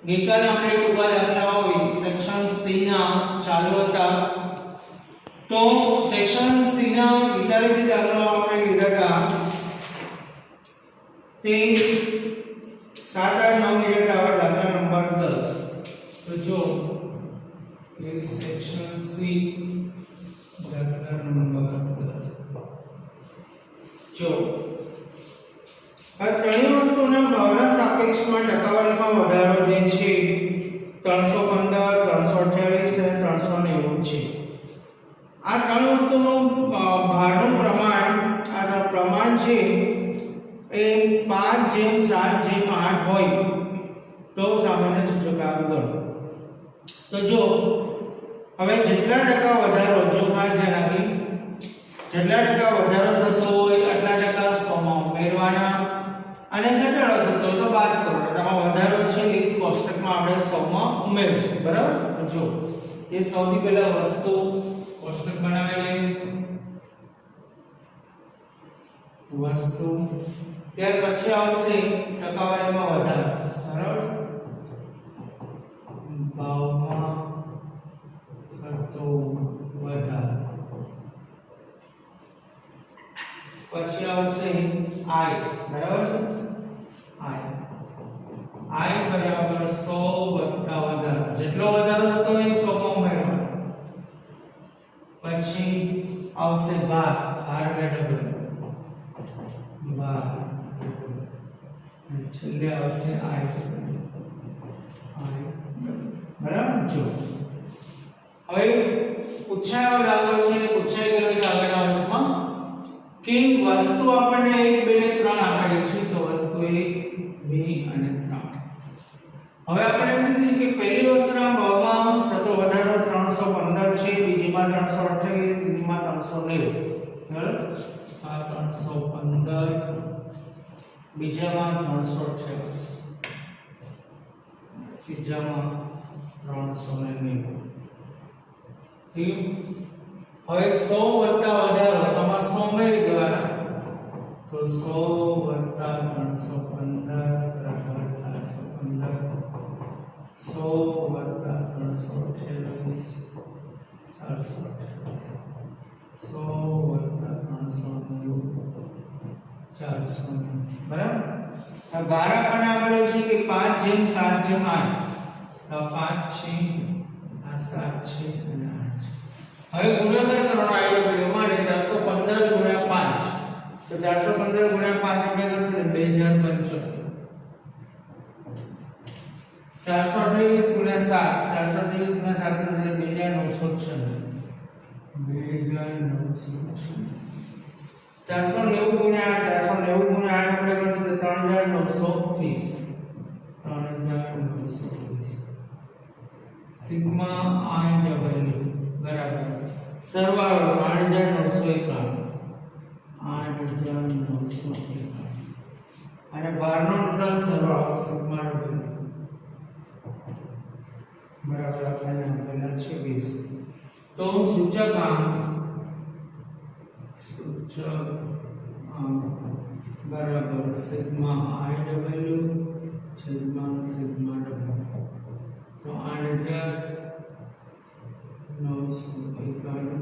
ગઈકાલે આપણે ટૂંકા દાખલાઓ સેક્શન સી ના ચાલુ હતા. તો સેક્શન સી ના ગઈકાલે જે દાખલાઓ આપણે લીધા હતા તે 7 8 9 લીધા હતા. દાખલા નંબર 10. તો જો એ સેક્શન સી દાખલા નંબર 10 જો આ ત્રણેય વસ્તુના ભાવના સાપેક્ષમાં ટકાવારીમાં વધારો જે છે 315 328 અને 390 છે. આ ત્રણ વસ્તુનું ભારનું પ્રમાણ આ પ્રમાણ છે એ 5:7:8 હોય તો સામાન્ય સૂચકાંક ગણો. તો જો હવે જેટલા ટકા વધારો જો ખાસ ધ્યાન આપી જેટલા ટકા વધારો થતો હોય આટલા ટકા 100 માં ઉમેરવાના અને ઘટાડો થતો હોય તો બાદ કરો. આમાં વધારો છે એ કોષ્ટકમાં આપણે 100 માં ઉમેરશું. બરાબર. તો જો એ સૌથી પહેલા વસ્તુ કોષ્ટક બનાવેલી વસ્તુ ત્યાર પછી આવશે ટકાવારીમાં વધારો. બરાબર. ભાવમાં થતો વધારો પછી આવશે I. બરાબર. I બરાબર 100 વત્તા વધારો. જેટલો વધારો થતો હોય 100 માં ઉમેરવાનો. પછી આવશે ભાર. ભાર એટલે ભાર અને છેલ્લે આવશે I. બરાબર. જો હવે પૂછાયેલો દાખલો છે પૂછાઈ ગયેલો છે આગળના વર્ષમાં કે વસ્તુ આપણને 1 2 ને 3 આપેલી છે. તો વસ્તુ 1 2 અને 3. હવે આપણે એમ કીધું કે પહેલી વસ્તુના ભાવમાં થતો વધારો 315 છે, બીજીમાં 328, ત્રીજીમાં 390. બરાબર. આ 315 બીજામાં 328 ત્રીજામાં 390. ઠીક. હવે 100 વત્તા વધારો આમાં 100 ઉમેરી દેવાના. તો 100 વત્તા 315 બરાબર 415. 100 વત્તા 328 428. 100 વત્તા 390 490. બરાબર. આ ભાર આપણને આપેલો છે કે 5:7:8. તો 5 છે, આ 7 છે અને 8 છે. હવે ગુણાકાર કરવાનો આઈડિયા પેલો માટે 415 ગુણ્યા 5. તો 415 ગુણ્યા 5 આપણે કરશું 2075. 428 ગુણ્યા 7 428 ગુણ્યા 7 એટલે 2996. 2996. 490 ગુણ્યા 490 ગુણ્યા 8 આપણે કરશું 3920. 3920 સિગ્મા I ડબલ્યુ બરાબર સરવાળો 8991 8991 અને ભારનો ટોટલ સરવાળો સિગ્મા ડબલ્યુ બરાબર આપણને આપેલા છે 20. તો સૂચકાંક બરાબર સિગ્મા I ડબલ્યુ છેદમાં સિગ્મા ડબલ્યુ. તો 8991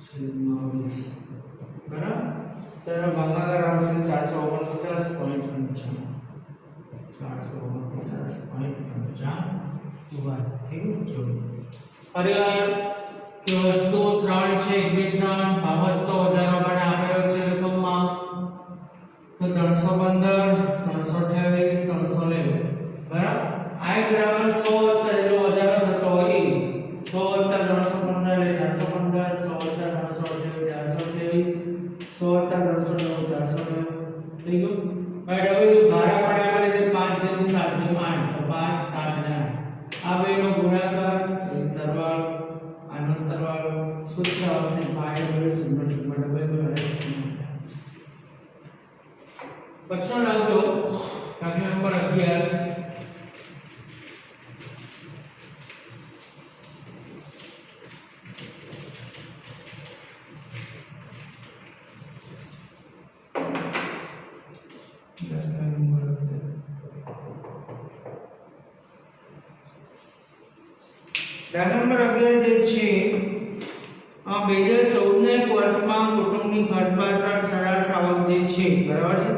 છેદમાં 20. બરાબર. તો ભાગાકાર આવશે 449.55. 449.55 થી જોડો. ફરીવાર કે વસ્તુ 3 છે 1 2 3 બાબતનો વધારો પણ આપેલો છે રકમમાં. તો 315 328 390. બરાબર. I બરાબર 100 વત્તા જેટલો વધારો થતો હોય 100 વત્તા 315 એટલે 415 100 વત્તા 328 428 100 વત્તા 390 490. થઈ ગયું. હવે ડબલ્યુ ભાર આપણે આપેલ છે 5:7:8. તો 5 7 અને 8 આ બેનો ગુણાકાર એ સરવાળો આનો સરવાળો સૂત્ર આવશે પાઈ ડબલ્યુ સિગ્મા ડબલ્યુ અને પછીનો દાખલો દાખલા નંબર 11. દાખલા નંબર 11 જે છે 2014 ના એક વર્ષમાં કુટુંબની ખર્ચ પાછળ સરેરાશ આવક જે છે બરાબર છે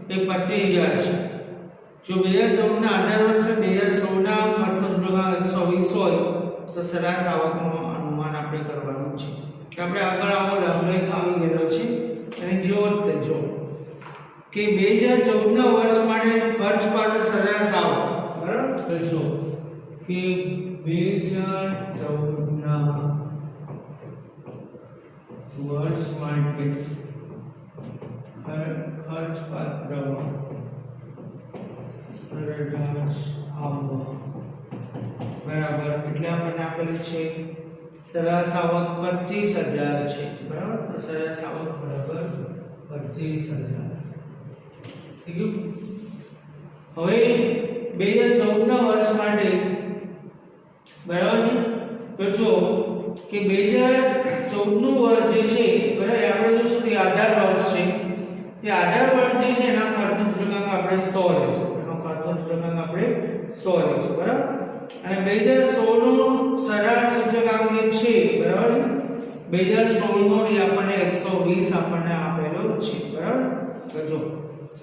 એ 25000 છે. જો 2014 ના આધાર વર્ષે 2016 ના ખર્ચનો સૂચકાંક 120 હોય તો સરેરાશ આવકનું અનુમાન આપણે કરવાનું છે. કે આપણે આગળ આવો દાખલો એક આવી ગયેલો છે અને જો કે 2014 ના વર્ષ માટે ખર્ચ પાછળ સરેરાશ આવક બરાબર. તો જો કે 2014 ના વર્ષ માટે ખર્ચ પાત્ર સરેરાશ આવક બરાબર એટલે આપણને આપેલું છે સરેરાશ આવક 25000 છે બરાબર. તો સરેરાશ આવક બરાબર 25000 થઈ ગયું. હવે 2014 ના વર્ષ માટે બરાબર છે. તો જો કે 2014 નું વર્ષ જે છે બરાબર આપણે જોશું કે આધાર વર્ષ છે. તે આધાર વર્ષ જે છે એના ખર્ચનો સૂચકાંક આપણે 100 લેશું. એનો ખર્ચનો સૂચકાંક આપણે 100 લેશું બરાબર. અને 2016 નું સરેરાશ સૂચકાંક જે છે બરાબર છે 2016 નો એ આપણને 120 આપણને આપેલો છે બરાબર. તો જો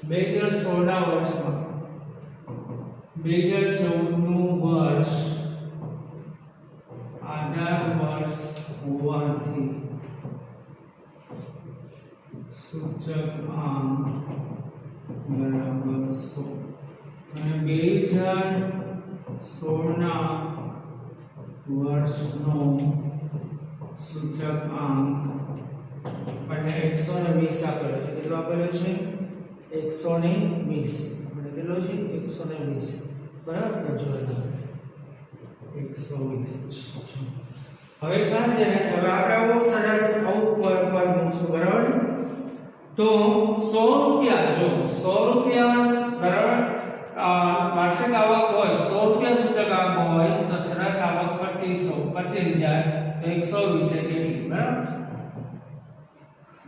2016 ના વર્ષમાં 2014 નું વર્ષ આધાર વર્ષ હોવાથી સૂચકાંક બરાબર 100 અને 2016 ના વર્ષનો સૂચકાંક આપણને 120 આપેલો છે. કેટલો આપેલો છે 120 આપણે કેટલો છે 120 બરાબર. જો 120 હવે કાં છે ને હવે આપણે આવો સરેરાશ આવું પર મૂકશું બરાબર. તો 100 રૂપિયા જો 100 રૂપિયા બરાબર વાર્ષિક આવક હોય 100 રૂપિયા સૂચકાંક હોય તો સરેરાશ આવક 25000 તો 120 કેટલી બરાબર.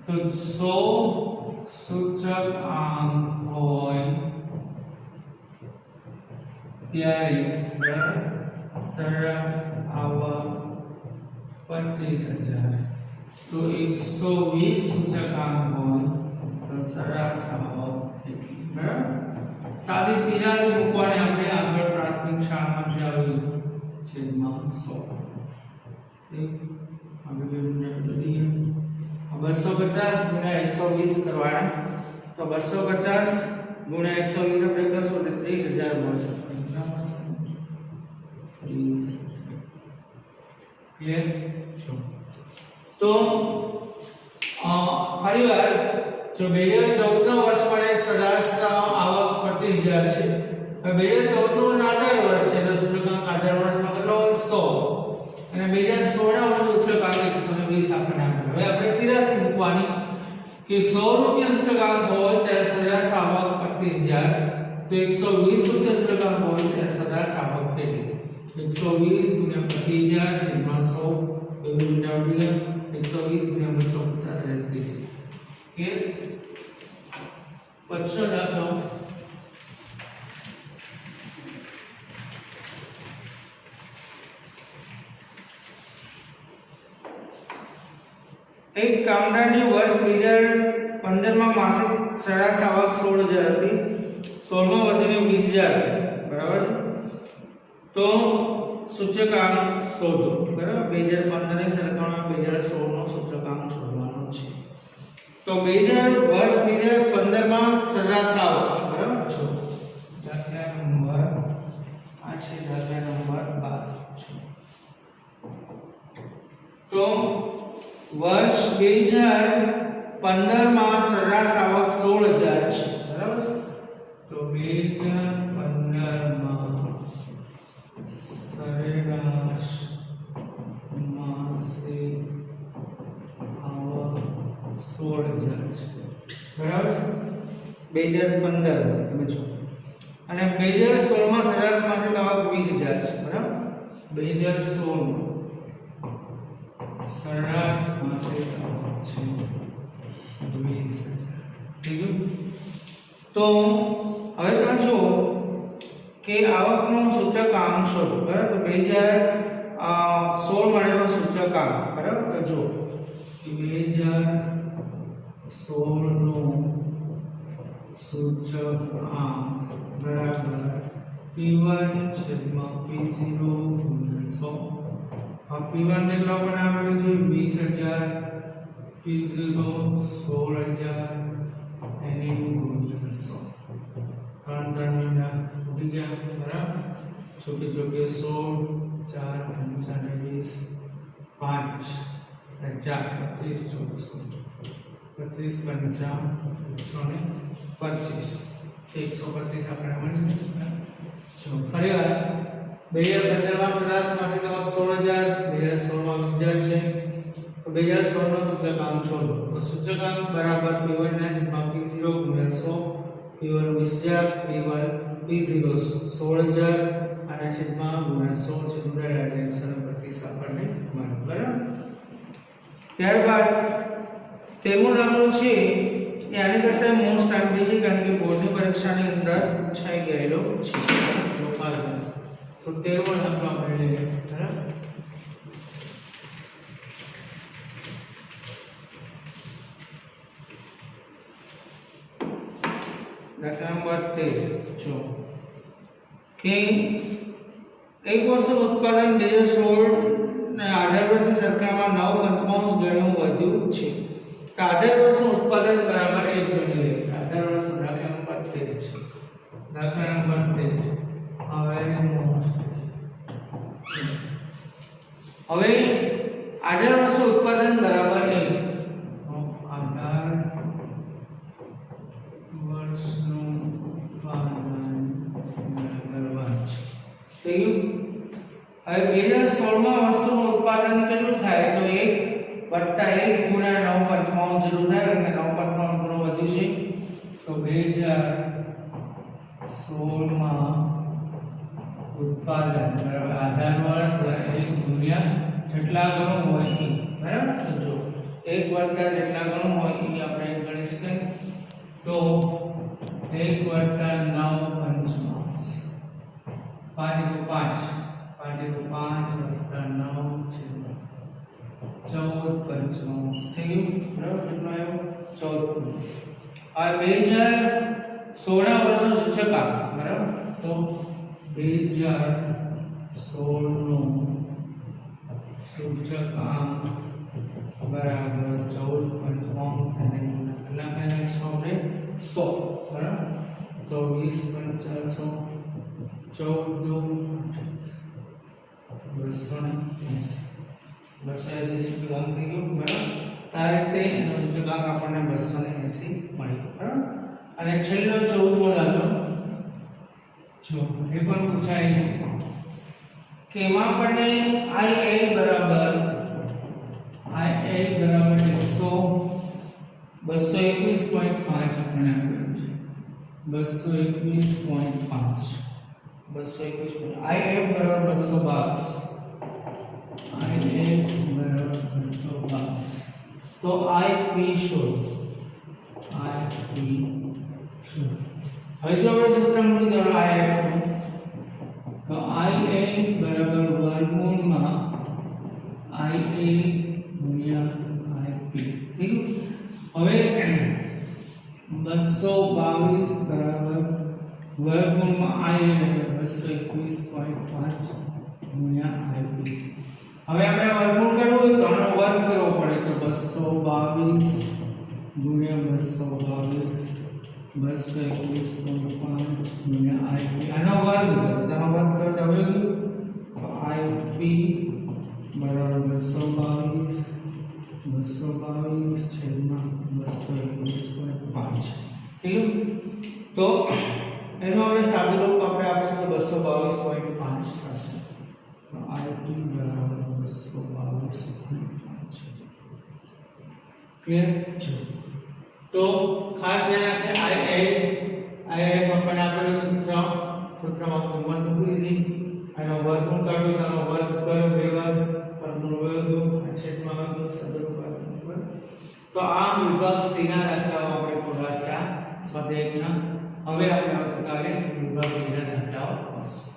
તો 100 સૂચકાંક હોય ત્યારે બરાબર સરેરાશ આવક 25000 તો 120 સૂચકાંક હોય તો સરેરાશ આવક કેટલી બરાબર. સાદી 83 મૂકવાને આપણે આગળ પ્રાથમિક શાળામાં જે આવ્યું છે માં 100 આગળ 250 ગુણ્યા 120 કરવાના. તો 250 ગુણ્યા 120 આપણે કરશું એટલે 30000 મળશે. ક્લિયર છો? તો ફરીવાર જો 2014 ના વર્ષ માટે સરેરાશ આવક 25000 છે. હવે 2014 નું આધાર વર્ષ છે તો સૂચકાંક આધાર વર્ષમાં કેટલો હોય 100 અને 2016 ના વર્ષનો સૂચકાંક 120 આપણને આપેલો. હવે આપણે 83 મૂકવાની કે 100 રૂપિયા સૂચકાંક હોય ત્યારે સરેરાશ આવક 25000 તો 120 રૂપિયા સૂચકાંક હોય ત્યારે સરેરાશ આવક કેટલી 120 ગુણ્યા 25000 છેદમાં 100 બે ગુણ્યા 120 ગુણ્યા 250 એટલે 30. ક્લિયર? પછીનો દાખલો એક કામદારની વર્ષ 2015 માં માસિક સરેરાશ આવક 16000 હતી. 16 માં વધીને 20000 થઈ બરાબર છે. તો સૂચકાંક શોધો બરાબર. 2015 ની સરખામણીમાં 2016 નો સૂચકાંક શોધવાનો છે. તો વર્ષ 2015 માં સરેરાશ આવક બરાબર છે. દાખલા નંબર આ છે દાખલા નંબર 12 છે. તો વર્ષ 2015 માં સરેરાશ આવક 16000 છે બરાબર. તો 2015 માં સરેરાશ માસિક આવક 16000 છે બરાબર. 2015 તમે જો અને 2016 માં સરેરાશ માસિક આવક 20000 છે બરાબર. 2016 માં સરેરાશ માસિક આવક છે 20000. ઠીક છે. તો હવે તમે જો કે આવકનો સૂચકાંક શોધો બરાબર. તો 2015 16 માટેનો સૂચકાંક બરાબર તો જો 2016 નો સૂચકાંક બરાબર P1 છેદમાં P0 ગુણ્યા 100 આ P1 કેટલો પણ આવેલું છે 20000 P0 16000 એની ગુણ્યા 100 ત્રણ મહિના ઉડી ગયા બરાબર छोटे छोटे 16 4 5 20 5 4 25 24 25 125 આપણે મળી જો ફરીવાર 2015 માં સરેરાશ માસિક આવક 16000 2016 માં 20000 છે તો 2016 નો સૂચકાંક શોધો તો સૂચકાંક બરાબર P1 ના છેદમાં P0 ગુણ્યા 100 P1 20000 P0 16000 અને છેદમાં ગુણ્યા 100 છે ઉડાડ્યા એટલે 125 આપણને મળે બરાબર ત્યારબાદ તેનું નામનું છે એ આની કરતા મોસ્ટ આંબી છે કારણ કે બોર્ડની પરીક્ષાની અંદર પૂછાઈ ગયેલો છે જો ખાસ તો 13 દાખલો આપણે લઈએ બરાબર દાખલા નંબર 13 જો કે એક વર્ષનું ઉત્પાદન 2016 ના આધાર વર્ષની સરખામણીમાં 9.5 ગણું વધ્યું છે તો આધાર વર્ષનું ઉત્પાદન બરાબર 1 ગણી લે આધાર વર્ષનું દાખલા નંબર 13 છે દાખલા નંબર 13 આ વેરી મોસ્ટ હવે આધાર વર્ષનું ઉત્પાદન બરાબર 1 આધાર વર્ષનું ઉત્પાદન હવે 2016 માં વસ્તુનું ઉત્પાદન કેટલું થાય તો 1 વત્તા 1 ગુણ્યા 9.5 જરૂર થાય અને 9.5 ઘણું વધ્યું છે તો 2016 માં ઉત્પાદન બરાબર આધાર વર્ષ 1 ગુણ્યા જેટલા ગણું હોય એ બરાબર તો જો 1 વત્તા જેટલા ગણું હોય એ આપણે ગણી શકીએ તો 1 વત્તા 9.5 5 × 5 5 × 5 વત્તા 9 છે 14 થઈ ગયું બરાબર કેટલો આવ્યો 14 આ 2016 વર્ષનો સૂચકાંક બરાબર તો 2016 નો સૂચકાંક બરાબર 14 અને કેટલા આપણે 100 બરાબર તો 20 × 500 14 280 સૂચકાંક થઈ ગયું બરાબર આ રીતે એનો સૂચકાંક આપણને 280 મળી ગયો બરાબર અને છેલ્લો 14મો દાખલો જો એ પણ પૂછાય કે એમાં આપણને I8 બરાબર 100 221.5 આપણને આપ્યું છે 221.5 221 I8 બરાબર 222 I8 બરાબર 222 તો IP શોધ IP શોધ હવે જો આપણે સૂત્ર મૂકી દો I8 તો I8 બરાબર વર્ગમૂળમાં IA ગુણ્યા IP ઠીક હવે 222 બરાબર વર્ગમૂળમાં IA એટલે 221.5 ગુણ્યા IP હવે આપણે વર્ગમૂળ કરવું હોય તો આનો વર્ગ કરવો પડે તો 222 ગુણ્યા 222 221.5 ગુણ્યા IP આનો વર્ગ કરો તેનો વર્ગ કરો તો હવે તો IP બરાબર 222 છેદમાં 221.5 ઠીક તો એનો આપણે સાદું રૂપ આપણે આપશું તો 222.5 થશે તો IP બરાબર 222.5 ક્લિયર છે તો ખાસ ધ્યાન રાખે I8 આપણને આપેલું સૂત્રમાં કોમન મૂકી દીધી આનો વર્ગમૂળ કાઢ્યો તો આનો વર્ગ કર્યો બે વાર વર્ગમૂળ વર્ગ છેદમાં વર્ગ સદરૂપ તો આ વિભાગ C ના દાખલાઓ આપણે પૂરા થયા સ્વાધ્યાયના હવે આપણે આવતીકાલે વિભાગ B ના દાખલાઓ કરશું